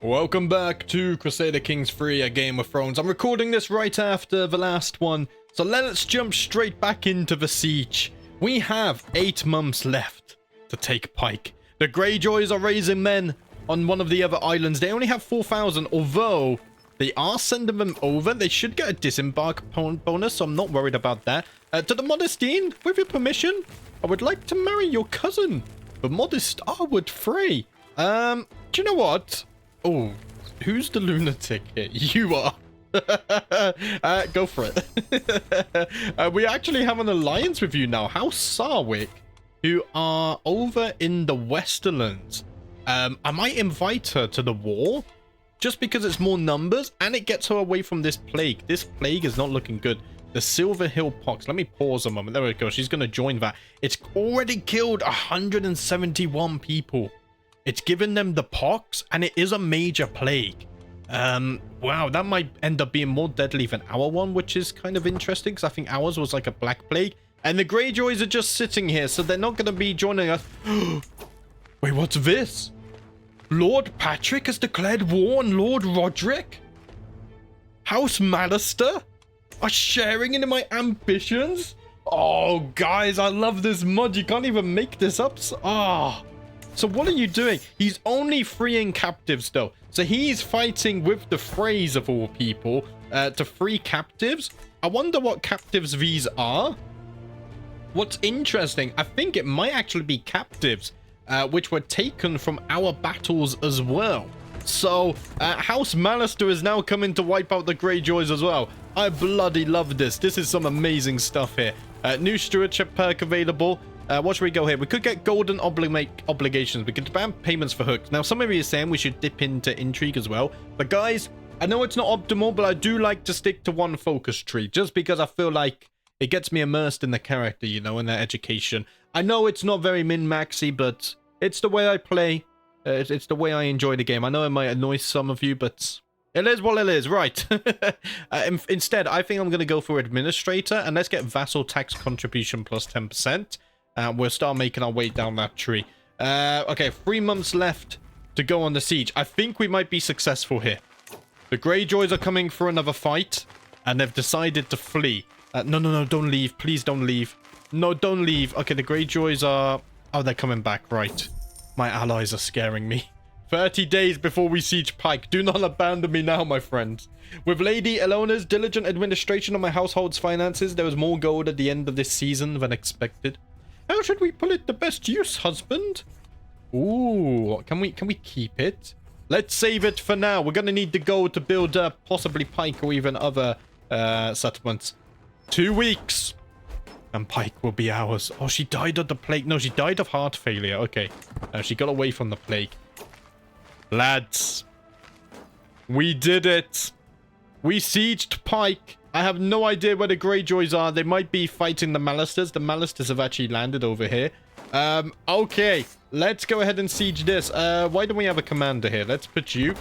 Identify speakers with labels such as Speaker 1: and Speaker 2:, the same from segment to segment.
Speaker 1: Welcome back to Crusader Kings 3, a Game of Thrones. I'm recording this right after the last one, so let's jump straight back into the siege. We have 8 months left to take Pike. The Greyjoys are raising men on one of the other islands. They only have 4,000, although they are sending them over. They should get a disembark bonus, so I'm not worried about that. To the Modestine, with your permission, I would like to marry your cousin, the modest Arwood Frey. Do you know what? Oh, who's the lunatic here? You are. Go for it. We actually have an alliance with you now. House Sarwick, who are over in the Westerlands. I might invite her to the war, just because it's more numbers, and it gets her away from this plague. This plague is not looking good. The Silver Hill Pox. Let me pause a moment. There we go. She's going to join that. It's already killed 171 people. It's given them the pox, and it is a major plague. Wow, that might end up being more deadly than our one, which is kind of interesting, because I think ours was like a black plague. And the Greyjoys are just sitting here, so they're not going to be joining us. Wait, what's this? Lord Patrick has declared war on Lord Roderick? House Mallister are sharing in my ambitions? Oh, guys, I love this mod. You can't even make this up. So what are you doing? He's only freeing captives, though. So he's fighting with the Freys, of all people, to free captives. I wonder what captives these are. What's interesting, I think it might actually be captives, which were taken from our battles as well. So House Mallister is now coming to wipe out the Greyjoys as well. I bloody love this. This is some amazing stuff here. New stewardship perk available. What should we go here? We could get golden obligations. We could demand payments for hooks. Now, some of you are saying we should dip into intrigue as well. But guys, I know it's not optimal, but I do like to stick to one focus tree. Just because I feel like it gets me immersed in the character, you know, in their education. I know it's not very min-maxy, but it's the way I play. It's the way I enjoy the game. I know it might annoy some of you, but it is what it is, right? Instead, I think I'm going to go for administrator, and let's get vassal tax contribution plus 10%. We'll start making our way down that tree. Okay, 3 months left to go on the siege. I think we might be successful here. The Greyjoys are coming for another fight, and they've decided to flee. No, don't leave. Please don't leave. No, don't leave. Okay, the Greyjoys are... Oh, they're coming back, right. My allies are scaring me. 30 days before we siege Pike. Do not abandon me now, my friends. With Lady Elona's diligent administration of my household's finances, there was more gold at the end of this season than expected. How should we put it to best use, husband? Ooh, can we keep it? Let's save it for now. We're gonna need the gold to build up possibly Pike or even other settlements. 2 weeks, and Pike will be ours. Oh, she died of the plague. No, she died of heart failure. Okay, she got away from the plague. Lads, we did it. We sieged Pike. I have no idea where the Greyjoys are. They might be fighting the Mallisters. The Mallisters have actually landed over here. Okay, let's go ahead and siege this. Why don't we have a commander here? Let's put you.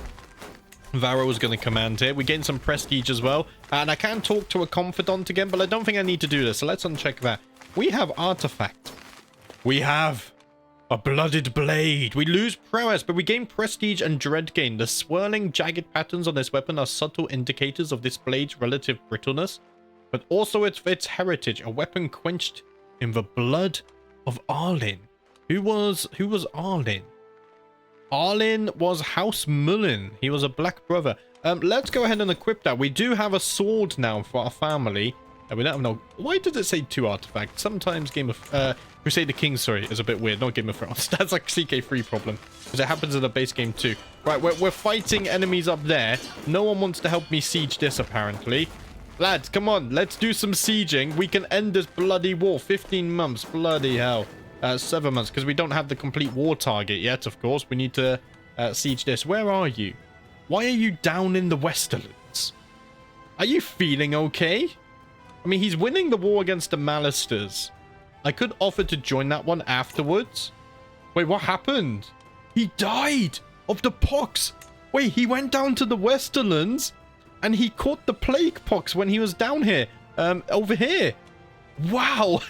Speaker 1: Varro's going to command here. We gain some prestige as well. And I can talk to a confidant again, but I don't think I need to do this. So let's uncheck that. We have artifact. We have a blooded blade. We lose prowess, but we gain prestige and dread gain. The swirling, jagged patterns on this weapon are subtle indicators of this blade's relative brittleness, but also its heritage. A weapon quenched in the blood of Arlyn. Who was Arlyn? Arlyn was House Mullen. He was a black brother. Let's go ahead and equip that. We do have a sword now for our family. We don't have no... Why does it say 2 artifacts? Sometimes Game of... Crusader Kings, sorry, is a bit weird. Not Game of Thrones. That's like CK3 problem. Because it happens in the base game too. Right, we're fighting enemies up there. No one wants to help me siege this, apparently. Lads, come on. Let's do some sieging. We can end this bloody war. 15 months. Bloody hell. 7 months, because we don't have the complete war target yet, of course. We need to siege this. Where are you? Why are you down in the Westerlands? Are you feeling okay? I mean, he's winning the war against the Mallisters. I could offer to join that one afterwards. Wait, what happened? He died of the pox. Wait, he went down to the Westerlands and he caught the plague pox when he was down here. Over here. Wow.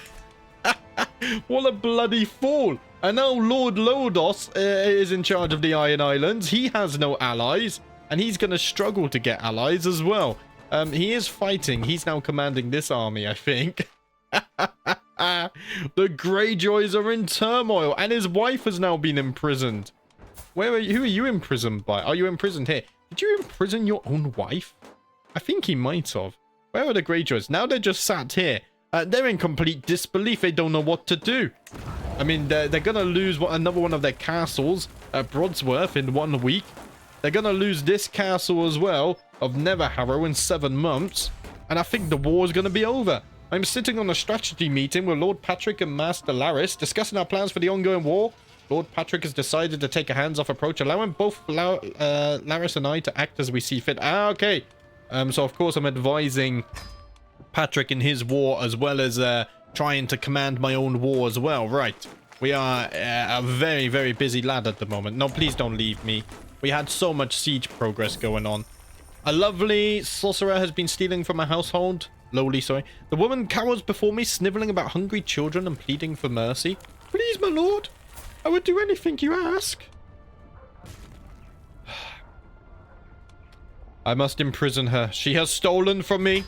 Speaker 1: What a bloody fool. And now Lord Lodos is in charge of the Iron Islands. He has no allies, and he's going to struggle to get allies as well. He is fighting. He's now commanding this army, I think. The Greyjoys are in turmoil, and his wife has now been imprisoned. Who are you imprisoned by? Are you imprisoned here? Did you imprison your own wife? I think he might have. Where are the Greyjoys? Now they're just sat here. They're in complete disbelief. They don't know what to do. I mean, they're going to lose another one of their castles at Broadsworth in 1 week. They're going to lose this castle as well of Neverharrow in 7 months. And I think the war is going to be over. I'm sitting on a strategy meeting with Lord Patrick and Master Laris, discussing our plans for the ongoing war. Lord Patrick has decided to take a hands-off approach, allowing both Laris and I to act as we see fit. Okay. So, of course, I'm advising Patrick in his war, as well as trying to command my own war as well. Right. We are a very, very busy lad at the moment. No, please don't leave me. We had so much siege progress going on. A lovely sorcerer has been stealing from my household. Lowly, sorry. The woman cowers before me, sniveling about hungry children and pleading for mercy. Please, my lord. I would do anything you ask. I must imprison her. She has stolen from me.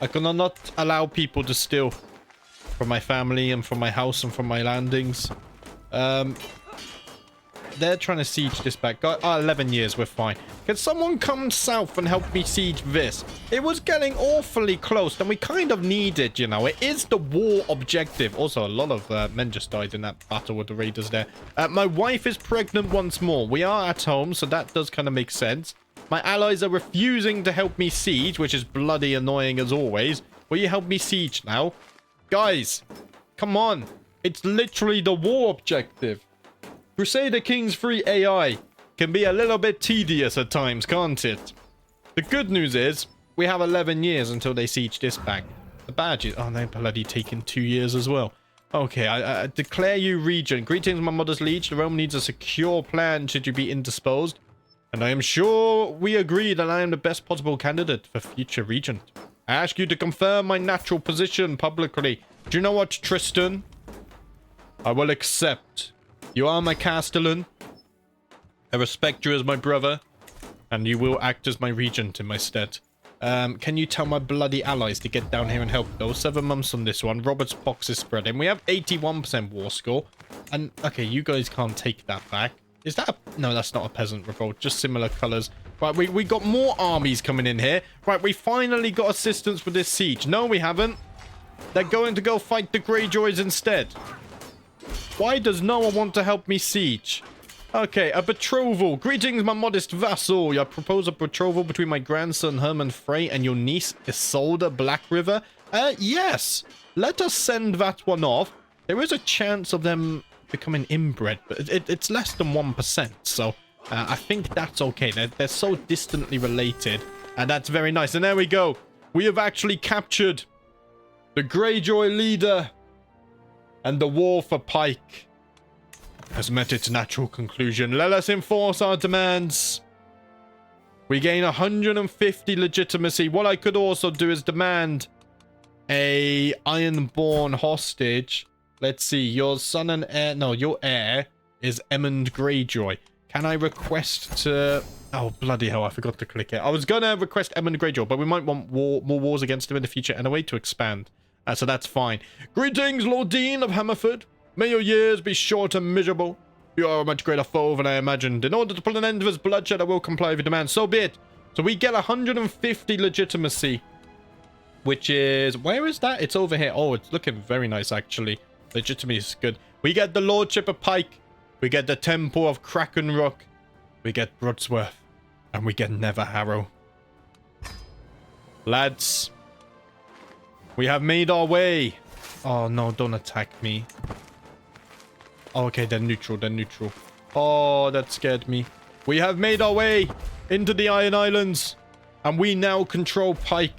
Speaker 1: I cannot allow people to steal from my family and from my house and from my landings. They're trying to siege this back. 11 years, we're fine. Can someone come south and help me siege this? It was getting awfully close, and we kind of need it, you know. It is the war objective. Also, a lot of men just died in that battle with the raiders there. My wife is pregnant once more. We are at home, so that does kind of make sense. My allies are refusing to help me siege, which is bloody annoying as always. Will you help me siege now? Guys, come on. It's literally the war objective. Crusader Kings 3 AI can be a little bit tedious at times, can't it? The good news is, we have 11 years until they siege this back. The badges, oh, they're bloody taking 2 years as well. Okay, I declare you regent. Greetings, my mother's liege. The realm needs a secure plan should you be indisposed. And I am sure we agree that I am the best possible candidate for future regent. I ask you to confirm my natural position publicly. Do you know what, Tristan? I will accept. You are my castellan. I respect you as my brother. And you will act as my regent in my stead. Can you tell my bloody allies to get down here and help? Though 7 months on this one. Robert's pox is spreading. We have 81% war score. And, okay, you guys can't take that back. Is that a... No, that's not a peasant revolt. Just similar colors. Right, we got more armies coming in here. Right, we finally got assistance with this siege. No, we haven't. They're going to go fight the Greyjoys instead. Why does no one want to help me siege? Okay, a betrothal. Greetings, my modest vassal. I propose a betrothal between my grandson Herman Frey and your niece Isolde Blackriver. Yes. Let us send that one off. There is a chance of them becoming inbred, but it's less than 1%. So I think that's okay. They're so distantly related, and that's very nice. And there we go. We have actually captured the Greyjoy leader. And the war for Pike has met its natural conclusion. Let us enforce our demands. We gain 150 legitimacy. What I could also do is demand a Ironborn hostage. Let's see. Your son and heir... No, your heir is Emmond Greyjoy. Can I request to... Oh, bloody hell. I forgot to click it. I was going to request Emmond Greyjoy, but we might want more wars against him in the future and a way to expand. So that's fine. Greetings, Lord Dean of Hammerford. May your years be short and miserable. You are a much greater foe than I imagined. In order to put an end to this bloodshed, I will comply with your demand. So be it. So we get 150 legitimacy. Which is... Where is that? It's over here. Oh, it's looking very nice, actually. Legitimacy is good. We get the Lordship of Pike. We get the Temple of Kraken Rock. We get Broadsworth. And we get Neverharrow. Lads... We have made our way. Oh, no, don't attack me. Oh, okay, they're neutral, they're neutral. Oh, that scared me. We have made our way into the Iron Islands. And we now control Pike.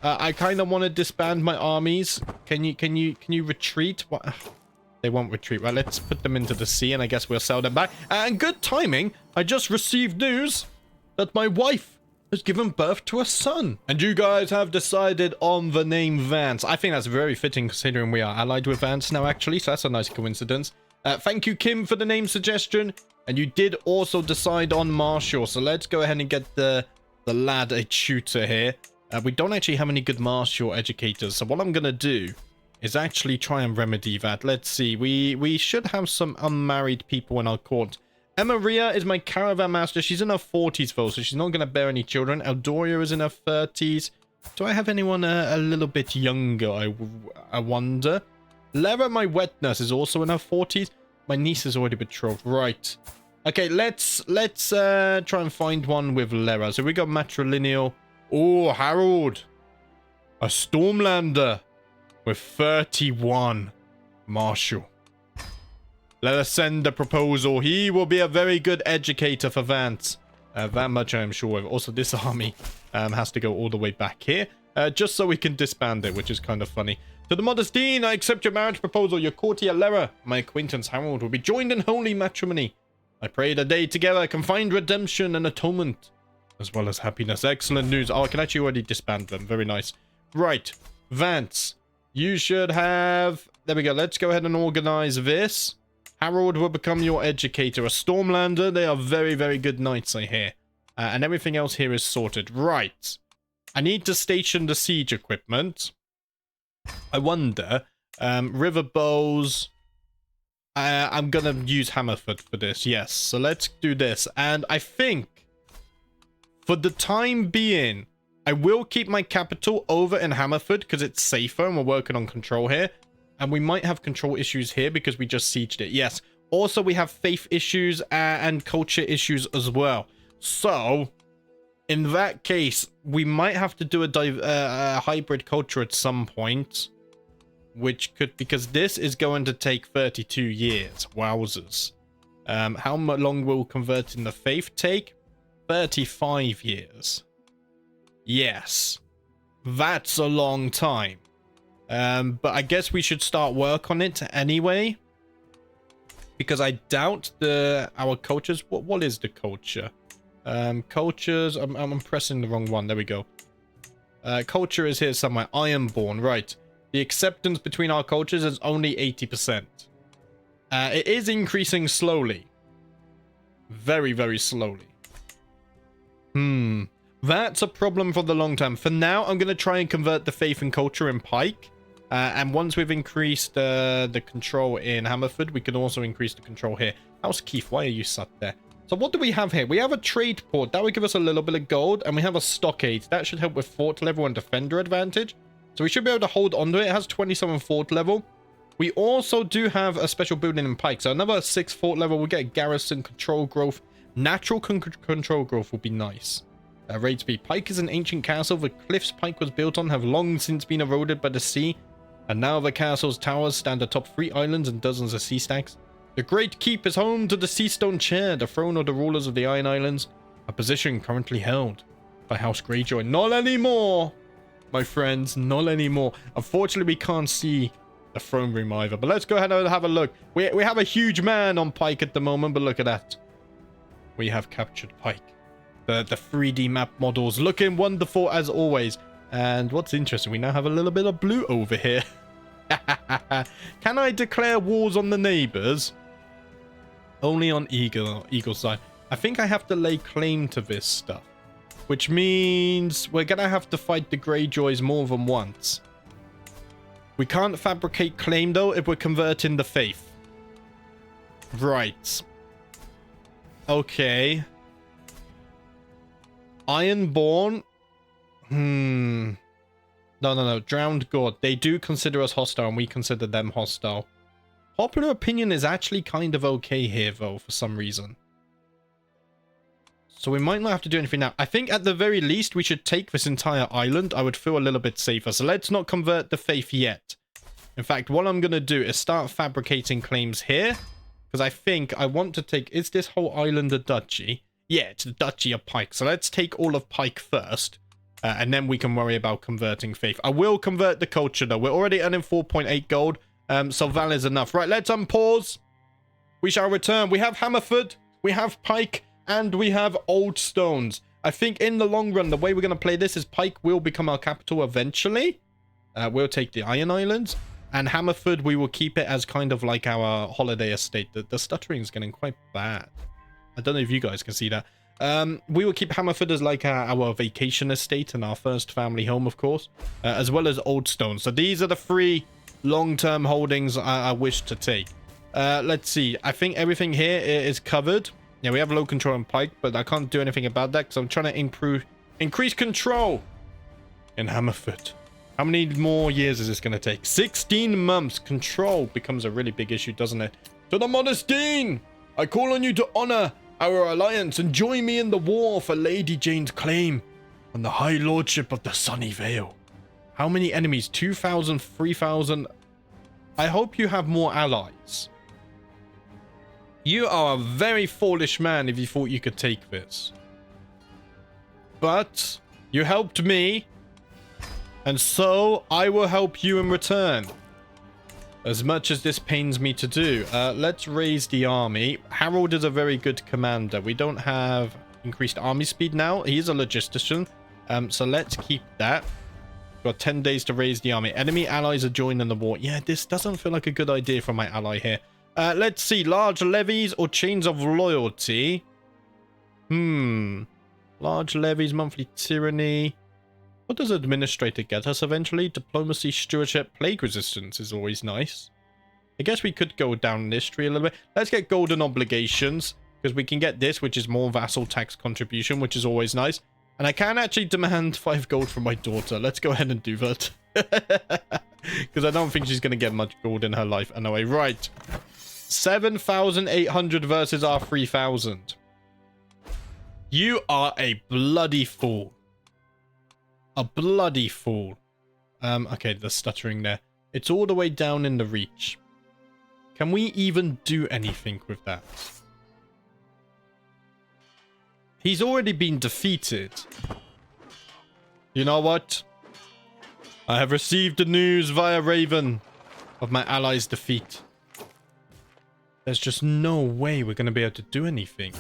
Speaker 1: I kind of want to disband my armies. Can you retreat? What? They won't retreat. Right, let's put them into the sea and I guess we'll sell them back. And good timing. I just received news that my wife has given birth to a son. And you guys have decided on the name Vance. I think that's very fitting considering we are allied with Vance now, actually. So that's a nice coincidence. Thank you, Kim, for the name suggestion. And you did also decide on Marshall. So let's go ahead and get the lad a tutor here. We don't actually have any good martial educators. So what I'm going to do is actually try and remedy that. Let's see. We should have some unmarried people in our court. Emma Ria is my caravan master. She's in her 40s, though, so she's not going to bear any children. Eldoria is in her 30s. Do I have anyone a little bit younger, I wonder? Lara, my wet nurse, is also in her 40s. My niece is already betrothed. Right. Okay, let's try and find one with Lara. So we got matrilineal. Oh, Harold. A Stormlander with 31. Marshall. Let us send a proposal. He will be a very good educator for Vance. That much I am sure of. Also, this army has to go all the way back here. Just so we can disband it, which is kind of funny. To the modest dean, I accept your marriage proposal. Your courtier Lara, my acquaintance Harold, will be joined in holy matrimony. I pray the day together can find redemption and atonement, as well as happiness. Excellent news. Oh, I can actually already disband them. Very nice. Right. Vance, you should have... There we go. Let's go ahead and organize this. Harold will become your educator. A Stormlander. They are very, very good knights, I hear. And everything else here is sorted. Right. I need to station the siege equipment. I wonder, river bows. I'm gonna use Hammerfoot for this, yes. So let's do this. And I think, for the time being, I will keep my capital over in Hammerfoot because it's safer and we're working on control here. And we might have control issues here because we just sieged it, yes. Also, we have faith issues and culture issues as well. So, in that case, we might have to do a hybrid culture at some point. Which could, because this is going to take 32 years. Wowzers. How long will converting the faith take? 35 years. Yes. That's a long time. But I guess we should start work on it anyway. Because I doubt our cultures... What is the culture? Cultures... I'm pressing the wrong one. There we go. Culture is here somewhere. Ironborn, right. The acceptance between our cultures is only 80%. It is increasing slowly. Very, very slowly. That's a problem for the long term. For now, I'm going to try and convert the faith and culture in Pike. And once we've increased the control in Hammerford, we can also increase the control here. House Keith, why are you sat there? So what do we have here? We have a trade port. That would give us a little bit of gold. And we have a stockade. That should help with fort level and defender advantage. So we should be able to hold onto it. It has 27 fort level. We also do have a special building in Pike. So another 6 fort level. We'll get garrison control growth. Natural control growth will be nice. Rate speed. Pike is an ancient castle. The cliffs Pike was built on have long since been eroded by the sea. And now the castle's towers stand atop 3 islands and dozens of sea stacks. The Great Keep is home to the Seastone Chair, the throne of the rulers of the Iron Islands. A position currently held by House Greyjoy. Not anymore! My friends, not anymore. Unfortunately, we can't see the throne room either. But let's go ahead and have a look. We have a huge man on Pike at the moment, but look at that. We have captured Pike. The 3D map models looking wonderful as always. And what's interesting, we now have a little bit of blue over here. Can I declare wars on the neighbors? Only on Eagle's side. I think I have to lay claim to this stuff. Which means we're going to have to fight the Greyjoys more than once. We can't fabricate claim, though, if we're converting the faith. Right. Okay. Ironborn. No. Drowned God. They do consider us hostile, and we consider them hostile. Popular opinion is actually kind of okay here, though, for some reason. So we might not have to do anything now. I think at the very least we should take this entire island. I would feel a little bit safer. So let's not convert the faith yet. In fact, what I'm going to do is start fabricating claims here. Because I think I want to take... Is this whole island a duchy? Yeah, it's the Duchy of Pike. So let's take all of Pike first. And then we can worry about converting faith. I will convert the culture though. We're already earning 4.8 gold. So Val is enough. Right, let's unpause. We shall return. We have Hammerford. We have Pike. And we have Old Stones. I think in the long run, the way we're going to play this is Pike will become our capital eventually. We'll take the Iron Islands. And Hammerford, we will keep it as kind of like our holiday estate. The stuttering is getting quite bad. I don't know if you guys can see that. We will keep Hammerford as like our vacation estate and our first family home, of course, as well as Oldstone. So these are the 3 long-term holdings I wish to take. Let's see. I think everything here is covered. Yeah, we have low control on Pike, but I can't do anything about that because I'm trying to increase control in Hammerford. How many more years is this going to take? 16 months. Control becomes a really big issue, doesn't it? To the Modestine, I call on you to honor our alliance and join me in the war for Lady Jane's claim on the High Lordship of the Sunny Vale. How many enemies? 2,000, 3,000. I hope you have more allies. You are a very foolish man if you thought you could take this. But you helped me, and so I will help you in return. As much as this pains me to do. Let's raise the army. Harold is a very good commander. We don't have increased army speed now. He's a logistician. So let's keep that. Got 10 days to raise the army. Enemy allies are joining the war. Yeah, this doesn't feel like a good idea for my ally here. Let's see. Large levies or chains of loyalty. Large levies, monthly tyranny. What does administrator get us eventually? Diplomacy, stewardship, plague resistance is always nice. I guess we could go down this tree a little bit. Let's get golden obligations, because we can get this, which is more vassal tax contribution, which is always nice. And I can actually demand 5 gold from my daughter. Let's go ahead and do that. Because I don't think she's going to get much gold in her life anyway. Right. 7,800 versus our 3,000. You are a bloody fool. A bloody fool. Okay, the stuttering there. It's all the way down in the reach. Can we even do anything with that? He's already been defeated. You know what? I have received the news via Raven of my allies' defeat. There's just no way we're going to be able to do anything.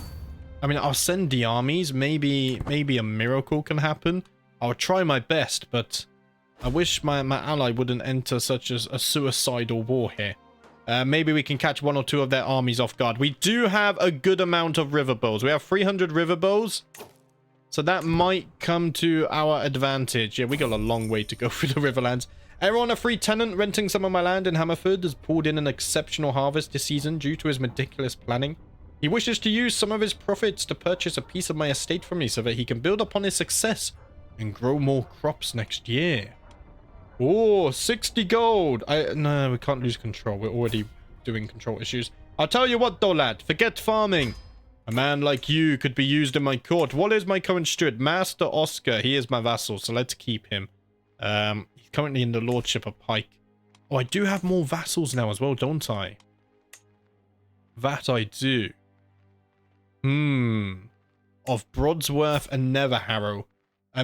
Speaker 1: I mean, I'll send the armies. Maybe a miracle can happen. I'll try my best, but I wish my ally wouldn't enter such as a suicidal war here. Maybe we can catch 1 or 2 of their armies off guard. We do have a good amount of river bows. We have 300 river bows. So that might come to our advantage. Yeah, we got a long way to go through the Riverlands. Everyone, a free tenant renting some of my land in Hammerford, has pulled in an exceptional harvest this season due to his meticulous planning. He wishes to use some of his profits to purchase a piece of my estate from me so that he can build upon his success and grow more crops next year. Oh, 60 gold. No, we can't lose control. We're already doing control issues. I'll tell you what, though, lad. Forget farming. A man like you could be used in my court. What is my current steward? Master Oscar. He is my vassal, so let's keep him. He's currently in the lordship of Pike. Oh, I do have more vassals now as well, don't I? That I do. Of Broadsworth and Neverharrow.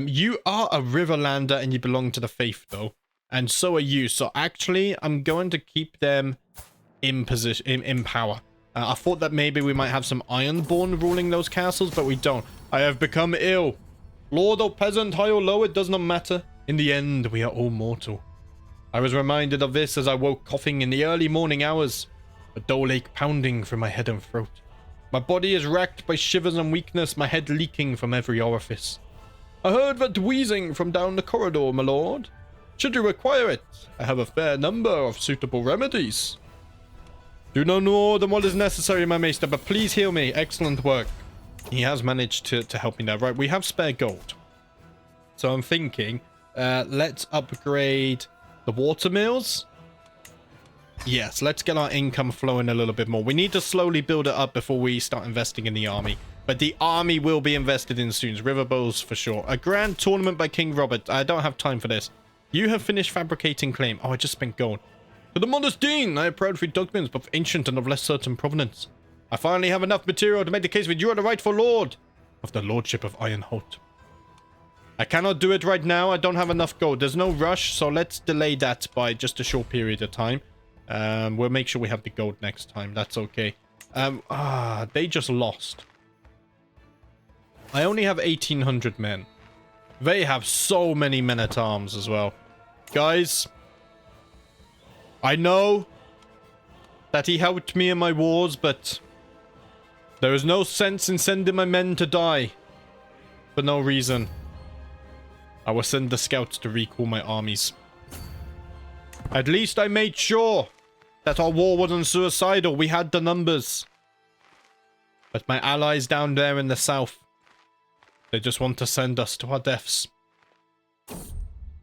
Speaker 1: You are a Riverlander and you belong to the faith, though. And so are you. So actually, I'm going to keep them in position, in power. I thought that maybe we might have some Ironborn ruling those castles, but we don't. I have become ill. Lord or peasant, high or low, it does not matter. In the end, we are all mortal. I was reminded of this as I woke coughing in the early morning hours. A dull ache pounding through my head and throat. My body is racked by shivers and weakness, my head leaking from every orifice. I heard that wheezing from down the corridor, my lord. Should you require it, I have a fair number of suitable remedies. Do no more than what is necessary, my maester, but please heal me. Excellent work. He has managed to help me there. Right, we have spare gold. So I'm thinking, let's upgrade the water mills. Yes, let's get our income flowing a little bit more. We need to slowly build it up before we start investing in the army. But the army will be invested in soon. River bows for sure. A grand tournament by King Robert. I don't have time for this. You have finished fabricating claim. Oh, I just spent gold. To the Modestine, I have proud 3 documents, both ancient and of less certain provenance. I finally have enough material to make the case that you are the rightful lord of the lordship of Ironholt. I cannot do it right now. I don't have enough gold. There's no rush, so let's delay that by just a short period of time. We'll make sure we have the gold next time. That's okay. They just lost. I only have 1,800 men. They have so many men-at-arms as well. Guys, I know that he helped me in my wars, but there is no sense in sending my men to die for no reason. I will send the scouts to recall my armies. At least I made sure that our war wasn't suicidal. We had the numbers. But my allies down there in the south, they just want to send us to our deaths.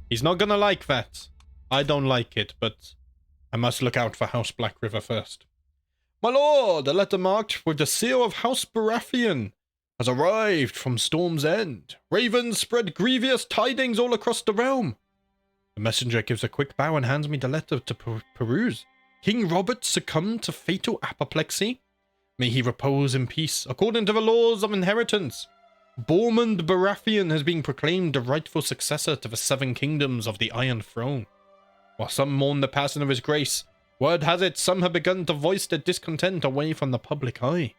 Speaker 1: He's not gonna like that. I don't like it, but I must look out for House Blackriver first. My lord, a letter marked with the seal of House Baratheon has arrived from Storm's End. Ravens spread grievous tidings all across the realm. The messenger gives a quick bow and hands me the letter to peruse. King Robert succumbed to fatal apoplexy. May he repose in peace. According to the laws of inheritance, Bormund Baratheon has been proclaimed the rightful successor to the 7 kingdoms of the Iron Throne. While some mourn the passing of his grace, word has it some have begun to voice their discontent away from the public eye.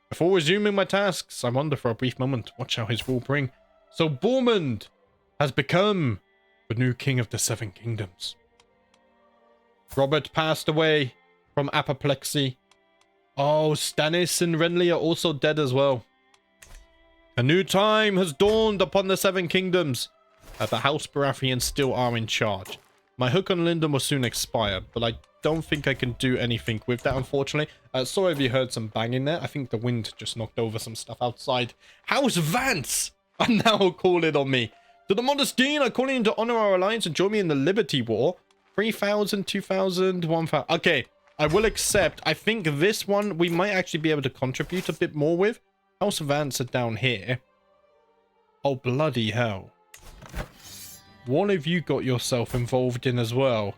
Speaker 1: Before resuming my tasks, I wonder for a brief moment what shall his rule bring. So Bormund has become the new king of the 7 kingdoms. Robert passed away from apoplexy. Oh, Stannis and Renly are also dead as well. A new time has dawned upon the 7 kingdoms. The House Baratheon still are in charge. My hook on Lyndon will soon expire, but I don't think I can do anything with that, unfortunately. Sorry if you heard some banging there. I think the wind just knocked over some stuff outside. House Vance are now calling on me. To the Modestine, I call in to honor our alliance and join me in the Liberty War. 3,000, 2,000, 1,000. Okay, I will accept. I think this one we might actually be able to contribute a bit more with. House Vance are down here. Oh, bloody hell. What have you got yourself involved in as well?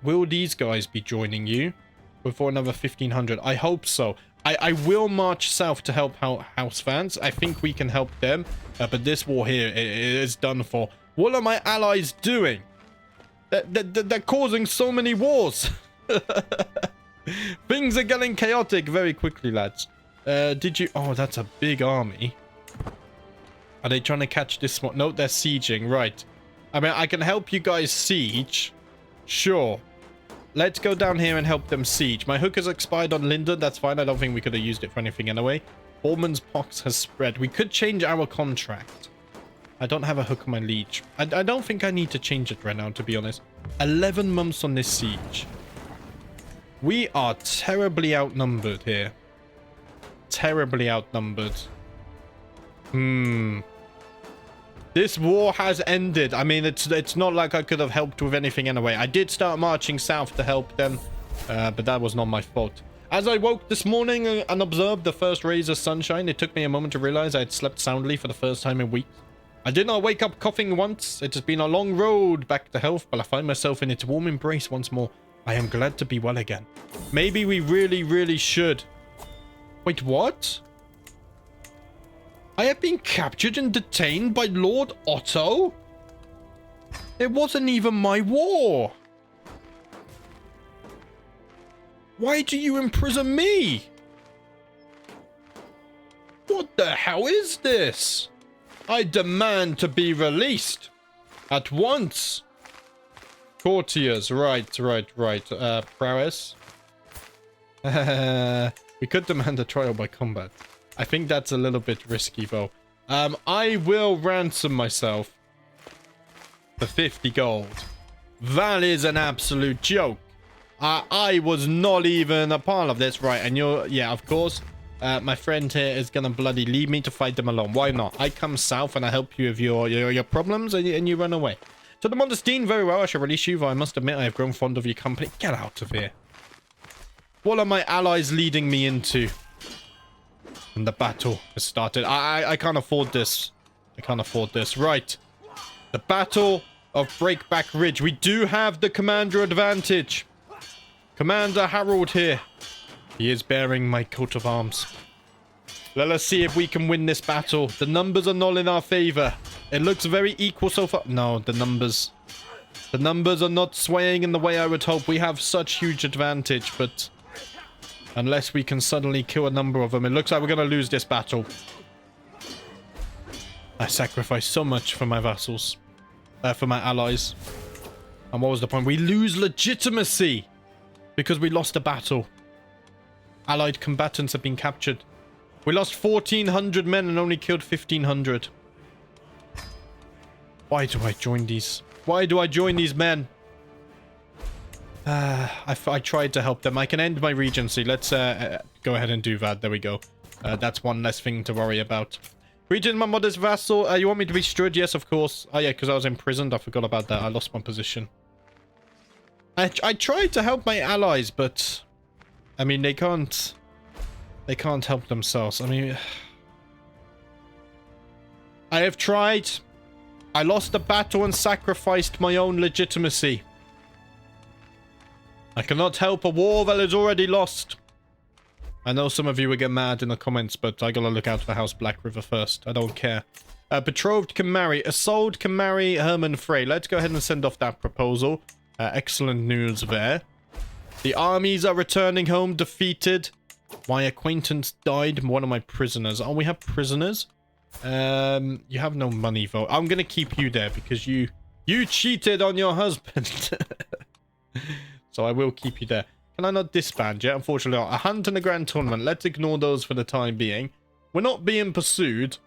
Speaker 1: Will these guys be joining you before another 1,500? I hope so. I will march south to help House Vance. I think we can help them. But this war here is done for. What are my allies doing? They're causing so many wars. Things are getting chaotic very quickly, lads. Did you... Oh, that's a big army. Are they trying to catch this one? No, they're sieging. Right. I mean, I can help you guys siege. Sure. Let's go down here and help them siege. My hook has expired on Lyndon. That's fine. I don't think we could have used it for anything anyway. Ormond's pox has spread. We could change our contract. I don't have a hook on my liege. I don't think I need to change it right now, to be honest. 11 months on this siege. We are terribly outnumbered here. Terribly outnumbered. This war has ended. I mean, it's not like I could have helped with anything anyway. I did start marching south to help them, but that was not my fault. As I woke this morning and observed the first rays of sunshine, it took me a moment to realize I had slept soundly for the first time in weeks. I did not wake up coughing once. It has been a long road back to health, but I find myself in its warm embrace once more. I am glad to be well again. Maybe we really, really should. Wait, what? I have been captured and detained by Lord Otto? It wasn't even my war. Why do you imprison me? What the hell is this? I demand to be released. At once. Courtiers, right. Prowess. We could demand a trial by combat. I think that's a little bit risky, though. I will ransom myself for 50 gold. That is an absolute joke. I was not even a part of this. Right, and you're... Yeah, of course. My friend here is gonna bloody leave me to fight them alone. Why not? I come south and I help you with your problems and you run away. To the Modestine, very well. I shall release you, though I must admit I have grown fond of your company. Get out of here. What are my allies leading me into? And the battle has started. I can't afford this. I can't afford this. Right. The Battle of Breakback Ridge. We do have the commander advantage. Commander Harold here. He is bearing my coat of arms. Let us see if we can win this battle. The numbers are not in our favor. It looks very equal so far. No, the numbers. The numbers are not swaying in the way I would hope. We have such huge advantage, but... Unless we can suddenly kill a number of them, it looks like we're going to lose this battle. I sacrificed so much for my vassals. For my allies. And what was the point? We lose legitimacy because we lost a battle. Allied combatants have been captured. We lost 1,400 men and only killed 1,500. Why do I join these? Why do I join these men? I tried to help them. I can end my regency. Let's go ahead and do that. There we go. That's one less thing to worry about. Regent, my mother's vassal. You want me to be stood? Yes, of course. Oh, yeah, because I was imprisoned. I forgot about that. I lost my position. I tried to help my allies, but... I mean, they can't... They can't help themselves. I mean... I have tried. I lost the battle and sacrificed my own legitimacy. I cannot help a war that is already lost. I know some of you will get mad in the comments, but I gotta look out for House Blackriver first. I don't care. Betrothed can marry. Isolde can marry Herman Frey. Let's go ahead and send off that proposal. Excellent news there. The armies are returning home defeated. My acquaintance died. One of my prisoners. Oh, we have prisoners? You have no money, though. I'm gonna keep you there because you cheated on your husband. So I will keep you there. Can I not disband yet? Unfortunately not. A hunt and a grand tournament. Let's ignore those for the time being. We're not being pursued.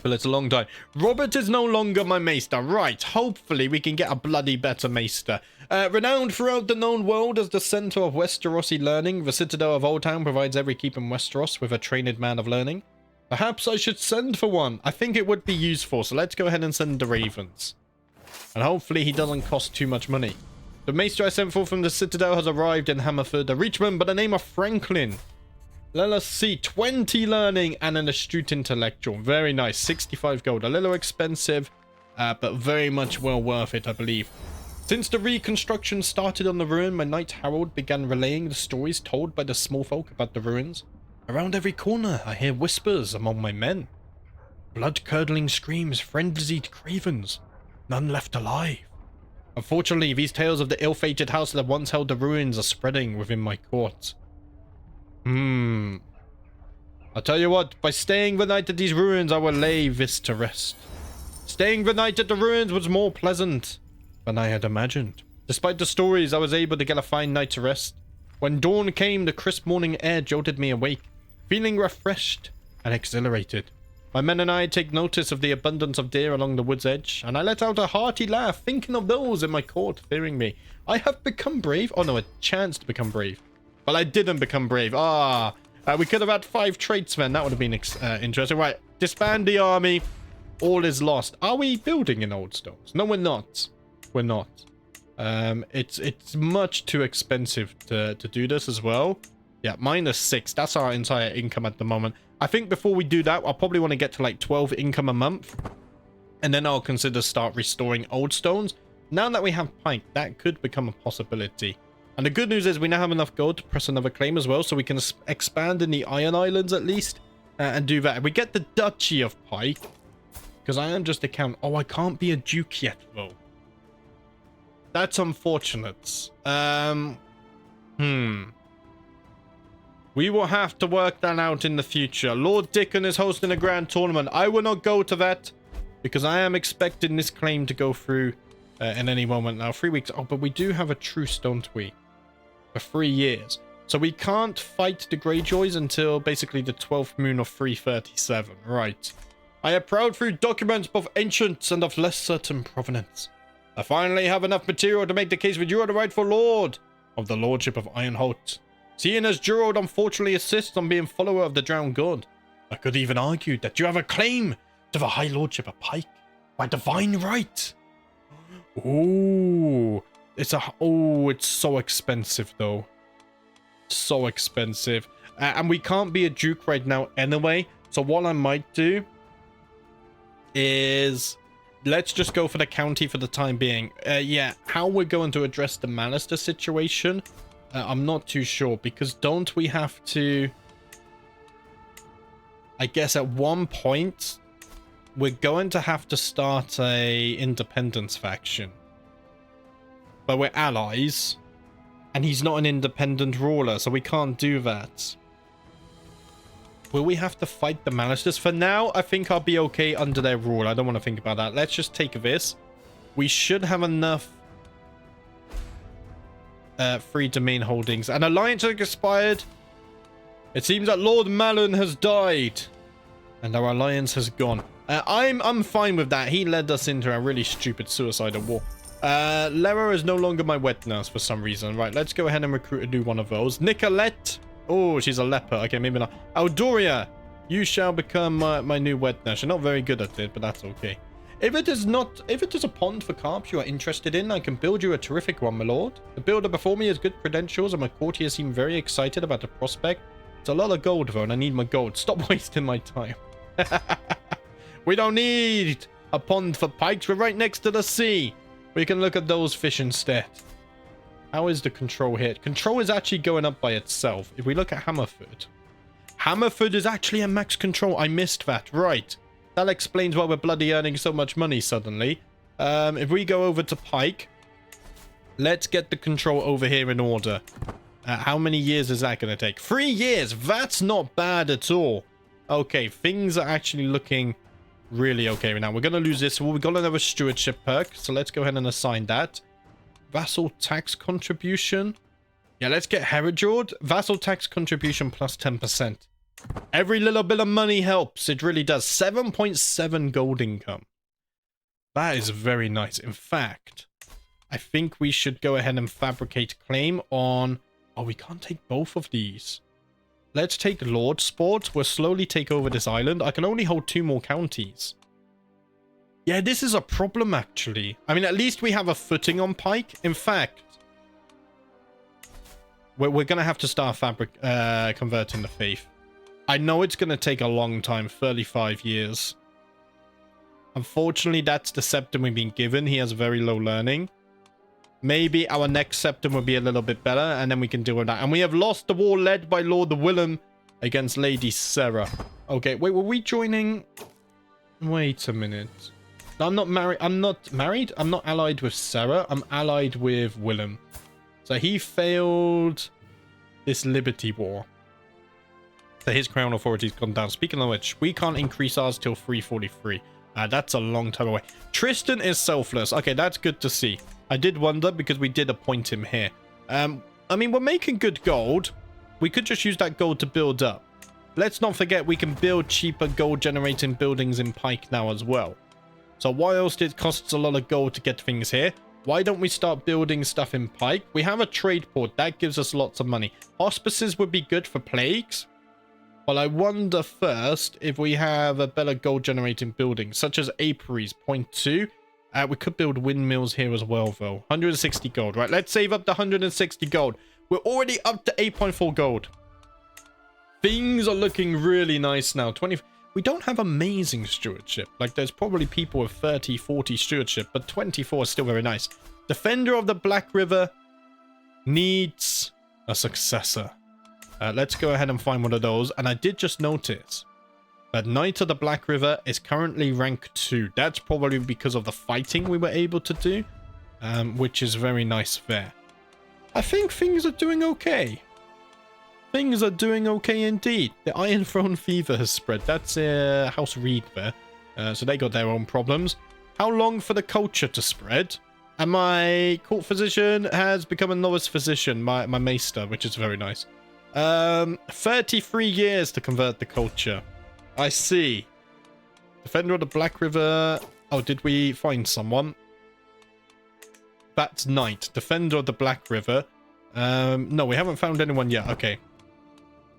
Speaker 1: But it's a long time. Robert is no longer my maester. Right. Hopefully we can get a bloody better maester. Renowned throughout the known world as the center of Westerosi learning, the Citadel of Old Town provides every keep in Westeros with a trained man of learning. Perhaps I should send for one. I think it would be useful. So let's go ahead and send the Ravens. And hopefully he doesn't cost too much money. The maester I sent for from the Citadel has arrived in Hammerford, a Reachman by the name of Franklin. Let us see. 20 learning and an astute intellectual. Very nice. 65 gold. A little expensive, but very much well worth it, I believe. Since the reconstruction started on the ruin, my Knight Harold began relaying the stories told by the small folk about the ruins. Around every corner, I hear whispers among my men. Blood-curdling screams, frenzied cravens. None left alive. Unfortunately, these tales of the ill-fated house that once held the ruins are spreading within my court. I'll tell you what, by staying the night at these ruins, I will lay this to rest. Staying the night at the ruins was more pleasant than I had imagined. Despite the stories, I was able to get a fine night to rest. When dawn came, the crisp morning air jolted me awake, feeling refreshed and exhilarated. My men and I take notice of the abundance of deer along the wood's edge, and I let out a hearty laugh, thinking of those in my court fearing me. I have become brave. Oh no, a chance to become brave. Well, I didn't become brave. We could have had 5 tradesmen. That would have been interesting. Right, disband the army. All is lost. Are we building in Old Stones? No, we're not. We're not. It's much too expensive to do this as well. Yeah, -6. That's our entire income at the moment. I think before we do that, I'll probably want to get to like 12 income a month. And then I'll consider start restoring Old Stones. Now that we have Pike, that could become a possibility. And the good news is we now have enough gold to press another claim as well. So we can expand in the Iron Islands at least. And do that. We get the Duchy of Pike. Because I am just a count. Oh, I can't be a duke yet, though. That's unfortunate. We will have to work that out in the future. Lord Dickon is hosting a grand tournament. I will not go to that because I am expecting this claim to go through in any moment now. 3 weeks. Oh, but we do have a truce, don't we? For 3 years. So we can't fight the Greyjoys until basically the 12th moon of 337. Right. I have prowled through documents both ancient and of less certain provenance. I finally have enough material to make the case that you are the rightful lord of the lordship of Ironholt. Seeing as Gerald unfortunately insists on being follower of the drowned god, I could even argue that you have a claim to the high lordship of Pike by divine right. Ooh, it's so expensive though. So expensive. And we can't be a duke right now anyway. So what I might do is let's just go for the county for the time being. Yeah, how we're going to address the Lannister situation, I'm not too sure, because don't we have to... I guess at one point, we're going to have to start a independence faction. But we're allies, and he's not an independent ruler, so we can't do that. Will we have to fight the Lannisters? For now, I think I'll be okay under their rule. I don't want to think about that. Let's just take this. We should have enough free domain holdings. An alliance has expired. It seems that Lord Malon has died. And our alliance has gone. I'm fine with that. He led us into a really stupid suicidal war. Lera is no longer my wet nurse for some reason. Right, let's go ahead and recruit a new one of those. Nicolette. Oh, she's a leper. Okay, maybe not. Aldoria, you shall become my new wet nurse. You're not very good at it, but that's okay. If it is a pond for carps you are interested in, I can build you a terrific one, my lord. The builder before me has good credentials, and my courtiers seem very excited about the prospect. It's a lot of gold, though, and I need my gold. Stop wasting my time. We don't need a pond for pikes. We're right next to the sea. We can look at those fish instead. How is the control here? Control is actually going up by itself. If we look at Hammerford. Hammerford is actually a max control. I missed that. Right. That explains why we're bloody earning so much money suddenly. If we go over to Pike, let's get the control over here in order. How many years is that going to take? 3 years. That's not bad at all. Okay, things are actually looking really okay right now. We're going to lose this. Well, we've got another stewardship perk, so let's go ahead and assign that. Vassal tax contribution. Yeah, let's get Herajord. Vassal tax contribution plus 10%. Every little bit of money helps. It really does. 7.7 gold income. That is very nice. In fact, I think we should go ahead and fabricate claim on... Oh, we can't take both of these. Let's take Lord Sport. We'll slowly take over this island. I can only hold 2 more counties. Yeah, this is a problem, actually. I mean, at least we have a footing on Pike. In fact, we're going to have to start converting the faith. I know it's going to take a long time, 35 years. Unfortunately, that's the septum we've been given. He has very low learning. Maybe our next septum will be a little bit better, and then we can deal with that. And we have lost the war led by Lord Willem against Lady Sarah. Okay, wait, were we joining? Wait a minute. I'm not married. I'm not married. I'm not allied with Sarah. I'm allied with Willem. So he failed this Liberty War. So his crown authority's gone down. Speaking of which, we can't increase ours till 343. That's a long time away. Tristan is selfless. Okay, that's good to see. I did wonder because we did appoint him here. I mean, we're making good gold. We could just use that gold to build up. Let's not forget we can build cheaper gold generating buildings in Pike now as well. So whilst it costs a lot of gold to get things here, why don't we start building stuff in Pike? We have a trade port. That gives us lots of money. Hospices would be good for plagues. But I wonder first if we have a better gold generating building, such as apiaries, 0.2. We could build windmills here as well, though. 160 gold. Right, let's save up the 160 gold. We're already up to 8.4 gold. Things are looking really nice now. 20. We don't have amazing stewardship. Like, there's probably people with 30, 40 stewardship, but 24 is still very nice. Defender of the Black River needs a successor. Let's go ahead and find one of those. And I did just notice that Knight of the Black River is currently rank 2. That's probably because of the fighting we were able to do, which is very nice there. I think things are doing okay. Things are doing okay indeed. The Iron Throne fever has spread. That's House Reed there. So they got their own problems. How long for the culture to spread? And my court physician has become a novice physician, my maester, which is very nice. 33 years to convert the culture. I see. Defender of the Black River. Oh, did we find someone? That's Knight. Defender of the Black River. No, we haven't found anyone yet. Okay.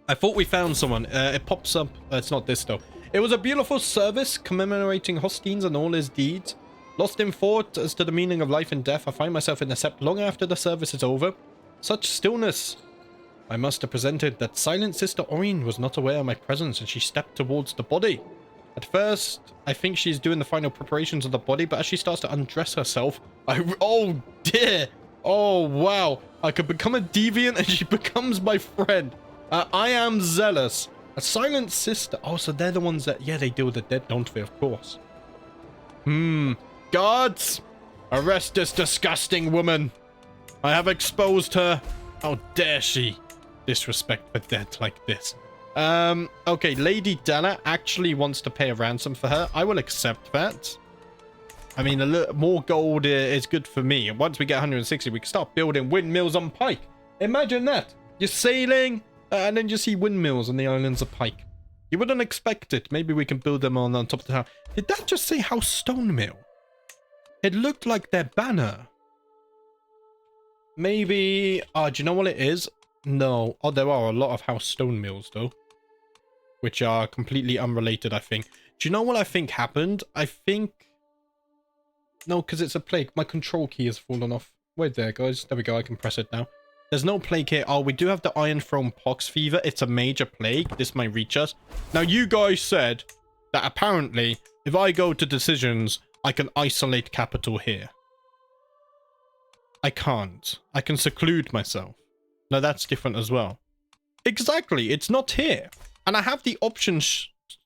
Speaker 1: I thought we found someone. It pops up. It's not this, though. It was a beautiful service commemorating Hostines and all his deeds. Lost in thought as to the meaning of life and death, I find myself in the sept long after the service is over. Such stillness. I must have presented that silent Sister Orine was not aware of my presence, and she stepped towards the body. At first, I think she's doing the final preparations of the body, but as she starts to undress herself, oh dear! Oh wow! I could become a deviant and she becomes my friend. I am zealous. A silent sister. Oh, so they're the ones that... Yeah, they deal with the dead, don't they? Of course. Guards! Arrest this disgusting woman. I have exposed her. How dare she disrespect the dead like this? Okay, Lady Dana actually wants to pay a ransom for her. I will accept that. I mean, a little more gold is good for me. And once we get 160, we can start building windmills on Pike. Imagine that. You're sailing, and then you see windmills on the islands of Pike. You wouldn't expect it. Maybe we can build them on top of the town. Did that just say House Stone Mill? It looked like their banner. Maybe... do you know what it is? No. Oh, there are a lot of House Stone Mills, though. Which are completely unrelated, I think. Do you know what I think happened? I think... No, because it's a plague. My control key has fallen off. Wait there, guys. There we go. I can press it now. There's no plague here. Oh, we do have the Iron Throne Pox Fever. It's a major plague. This might reach us. Now, you guys said that apparently, if I go to decisions, I can isolate capital here. I can't. I can seclude myself. No, that's different as well. Exactly. It's not here. And I have the option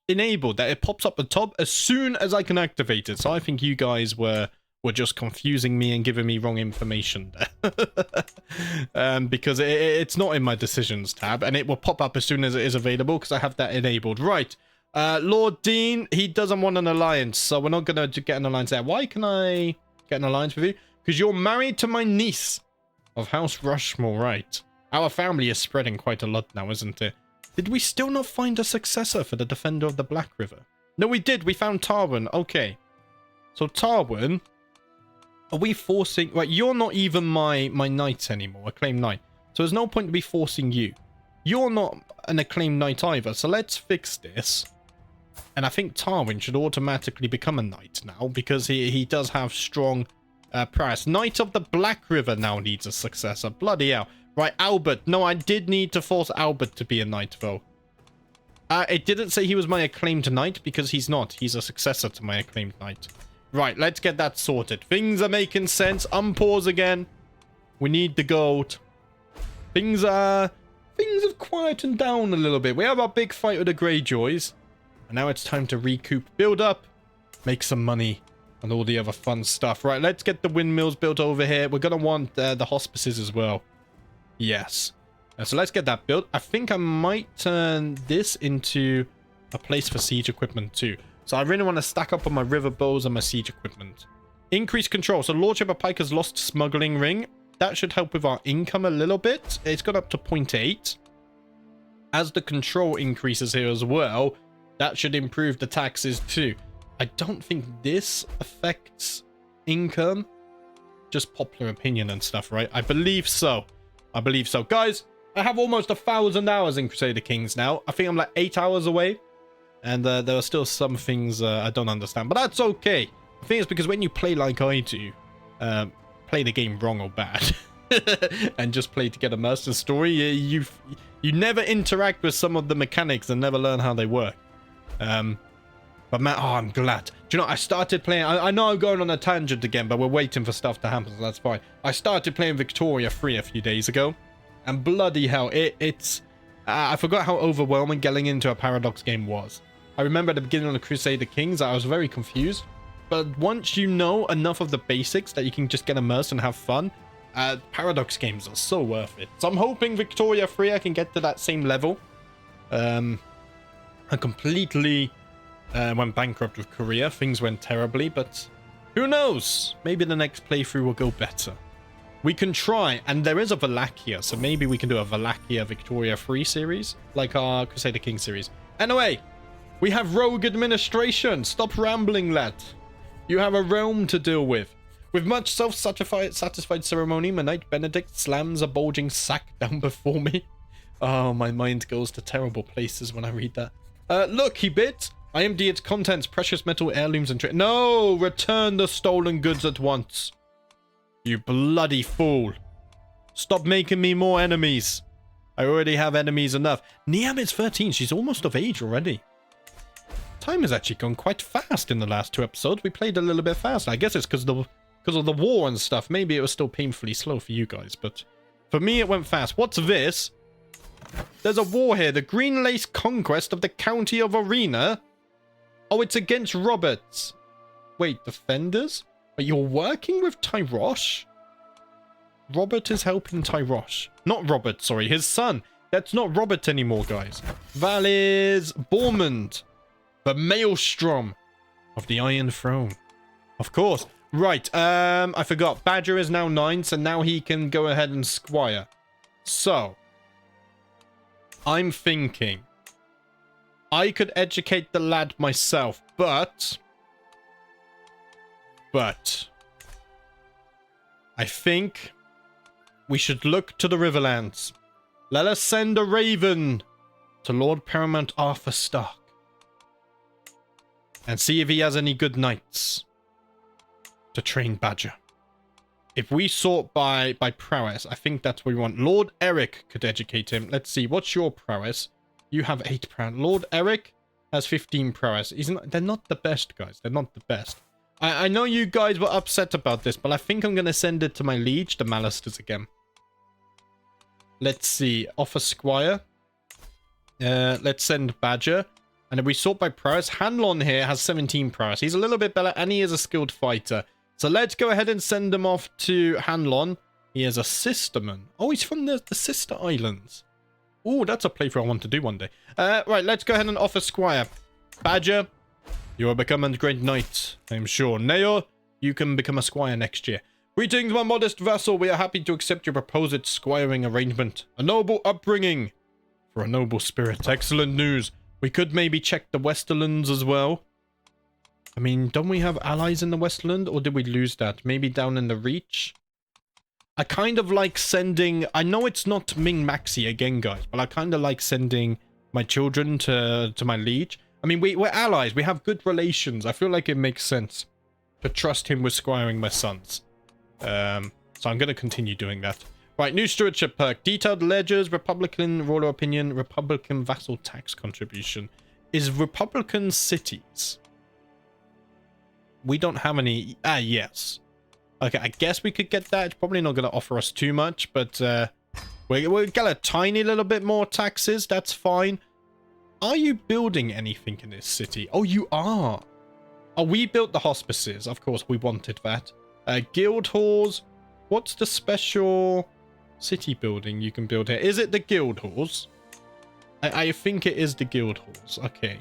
Speaker 1: enabled that it pops up the top as soon as I can activate it. So I think you guys were just confusing me and giving me wrong information there. Because it's not in my decisions tab, and it will pop up as soon as it is available because I have that enabled. Right. Lord Dean, he doesn't want an alliance, so we're not going to get an alliance there. Why can I get an alliance with you? Because you're married to my niece of House Rushmore, right? Our family is spreading quite a lot now, isn't it? Did we still not find a successor for the Defender of the Black River? No, we did. We found Tarwin. Okay. So Tarwin, are we forcing... Right, you're not even my knight anymore, acclaimed knight. So there's no point to be forcing you. You're not an acclaimed knight either, so let's fix this. And I think Tarwin should automatically become a knight now, because he does have strong prowess. Knight of the Black River now needs a successor. Bloody hell. Right, Albert. No, I did need to force Albert to be a knight, though. It didn't say he was my acclaimed knight, because he's not. He's a successor to my acclaimed knight. Right, let's get that sorted. Things are making sense. Unpause again. We need the gold. Things have quietened down a little bit. We have our big fight with the Greyjoys. And now it's time to recoup, build up, make some money, and all the other fun stuff. Right, let's get the windmills built over here. We're going to want the hospices as well. Yes. So let's get that built. I think I might turn this into a place for siege equipment too. So I really want to stack up on my river bows and my siege equipment. Increase control. So Lordship of Pike has lost smuggling ring. That should help with our income a little bit. It's gone up to 0.8. As the control increases here as well, that should improve the taxes too. I don't think this affects income. Just popular opinion and stuff, right? I believe so. I believe so. Guys, I have almost 1,000 hours in Crusader Kings now. I think I'm like 8 hours away. And there are still some things I don't understand. But that's okay. I think it's because when you play like I do, play the game wrong or bad, and just play to get immersed in the story, you never interact with some of the mechanics and never learn how they work. But man, oh, I'm glad. Do you know, I started playing... I know I'm going on a tangent again, but we're waiting for stuff to happen, so that's fine. I started playing Victoria 3 a few days ago, and bloody hell, it's... I forgot how overwhelming getting into a Paradox game was. I remember at the beginning of the Crusader Kings, I was very confused. But once you know enough of the basics that you can just get immersed and have fun, Paradox games are so worth it. So I'm hoping Victoria 3 I can get to that same level. I completely... went bankrupt with Korea. Things went terribly, but who knows? Maybe the next playthrough will go better. We can try, and there is a Wallachia, so maybe we can do a Wallachia Victoria 3 series, like our Crusader King series. Anyway, we have rogue administration. Stop rambling, lad. You have a realm to deal with. With much self-satisfied ceremony, my Knight Benedict slams a bulging sack down before me. Oh, my mind goes to terrible places when I read that. Look, he bid. I empty its contents, precious metal, heirlooms, and... No! Return the stolen goods at once. You bloody fool. Stop making me more enemies. I already have enemies enough. Niam is 13. She's almost of age already. Time has actually gone quite fast in the last 2 episodes. We played a little bit fast. I guess it's because of the war and stuff. Maybe it was still painfully slow for you guys, but for me it went fast. What's this? There's a war here. The Green Lace conquest of the county of Arena. Oh, it's against Roberts. Wait, defenders? But you're working with Tyrosh? Robert is helping Tyrosh. Not Robert, sorry, his son. That's not Robert anymore, guys. Val is Bormund. The Maelstrom of the Iron Throne. Of course. Right, I forgot. Badger is now 9, so now he can go ahead and squire. So, I'm thinking I could educate the lad myself, but I think we should look to the Riverlands. Let us send a raven to Lord Paramount Arthur Stark and see if he has any good knights to train Badger. If we sort by prowess, I think that's what we want. Lord Eric could educate him. Let's see, what's your prowess? You have 8 prowess. Lord Eric has 15 prowess. They're not the best, guys. They're not the best. I know you guys were upset about this, but I think I'm going to send it to my liege, the Malisters again. Let's see. Offer Squire. Let's send Badger. And if we sort by prowess, Hanlon here has 17 prowess. He's a little bit better, and he is a skilled fighter. So let's go ahead and send him off to Hanlon. He is a sisterman. Oh, he's from the Sister Islands. Oh, that's a playthrough I want to do one day. Right, let's go ahead and offer Squire. Badger, you will become a great knight, I'm sure. Naor, you can become a squire next year. Greetings, my modest vassal. We are happy to accept your proposed squiring arrangement. A noble upbringing for a noble spirit. Excellent news. We could maybe check the Westerlands as well. I mean, don't we have allies in the Westland, or did we lose that? Maybe down in the Reach? I kind of like sending... I know it's not Ming Maxi again, guys, but I kind of like sending my children to my liege. I mean, we're allies. We have good relations. I feel like it makes sense to trust him with squiring my sons. So I'm going to continue doing that. Right, new stewardship perk. Detailed ledgers, Republican royal opinion, Republican vassal tax contribution. Is Republican cities... We don't have any... Ah, yes. Okay, I guess we could get that. It's probably not going to offer us too much, but we'll get a tiny little bit more taxes. That's fine. Are you building anything in this city? Oh, you are. Oh, we built the hospices. Of course, we wanted that. Guild halls. What's the special city building you can build here? Is it the guild halls? I think it is the guild halls. Okay.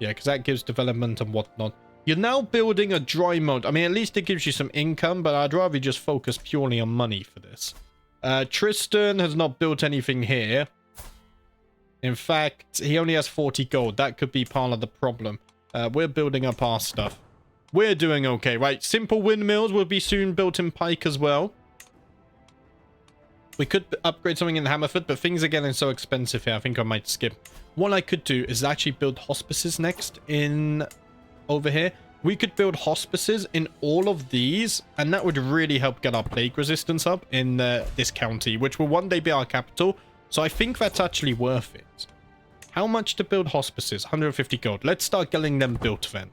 Speaker 1: Yeah, because that gives development and whatnot. You're now building a dry mode. I mean, at least it gives you some income, but I'd rather just focus purely on money for this. Tristan has not built anything here. In fact, he only has 40 gold. That could be part of the problem. We're building up our stuff. We're doing okay, right? Simple windmills will be soon built in Pike as well. We could upgrade something in Hammerford, but things are getting so expensive here. I think I might skip. What I could do is actually build hospices next in... over here. We could build hospices in all of these, and that would really help get our plague resistance up in this county, which will one day be our capital. So I think that's actually worth it. How much to build hospices? 150 gold. Let's start getting them built then.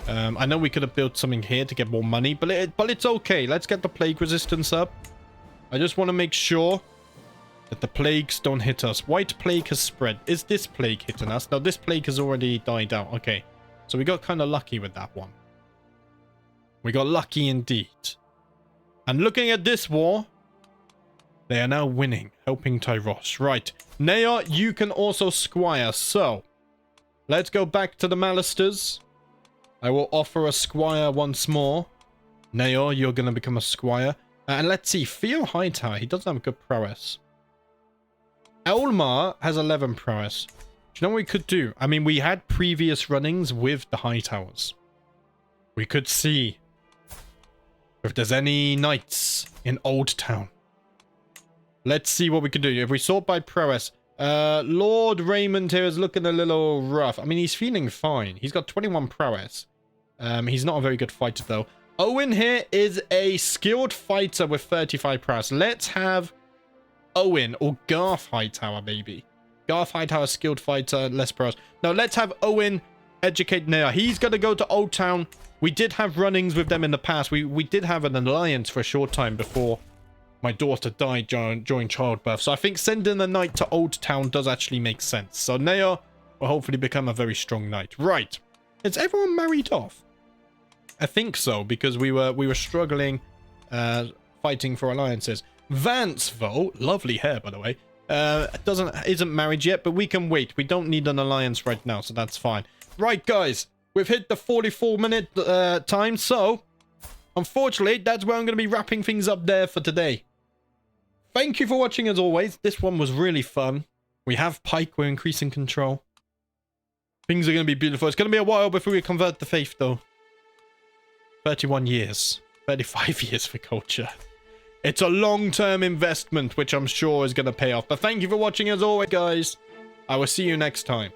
Speaker 1: I know we could have built something here to get more money, but it's okay. Let's get the plague resistance up. I just want to make sure that the plagues don't hit us. White plague has spread. Is this plague hitting us? No, this plague has already died out. Okay. So we got kind of lucky with that one. We got lucky indeed. And looking at this war, they are now winning, helping Tyros. Right. Naor, you can also squire. So, let's go back to the Malisters. I will offer a squire once more. Naor, you're going to become a squire. And let's see. Theo Hightower, he doesn't have good prowess. Elmar has 11 prowess. Do you know what we could do? I mean, we had previous runnings with the Hightowers. We could see if there's any knights in Old Town. Let's see what we could do. If we sort by prowess, Lord Raymond here is looking a little rough. I mean, he's feeling fine. He's got 21 prowess. He's not a very good fighter, though. Owen here is a skilled fighter with 35 prowess. Let's have Owen or Garth Hightower, maybe. Garth Hightower, skilled fighter, less prowess. No, let's have Owen educate Naor. He's going to go to Old Town. We did have runnings with them in the past. We did have an alliance for a short time before my daughter died during childbirth. So I think sending a knight to Old Town does actually make sense. So Naor will hopefully become a very strong knight. Right. Is everyone married off? I think so, because we were struggling fighting for alliances. Vance, though, lovely hair, by the way, isn't married yet, but we can wait. We don't need an alliance right now, so that's fine. Right, guys, we've hit the 44-minute time, so unfortunately, that's where I'm going to be wrapping things up there for today. Thank you for watching as always. This one was really fun. We have Pike, we're increasing control. Things are going to be beautiful. It's going to be a while before we convert the faith, though. 31 years. 35 years for culture. It's a long-term investment, which I'm sure is going to pay off. But thank you for watching as always, guys. I will see you next time.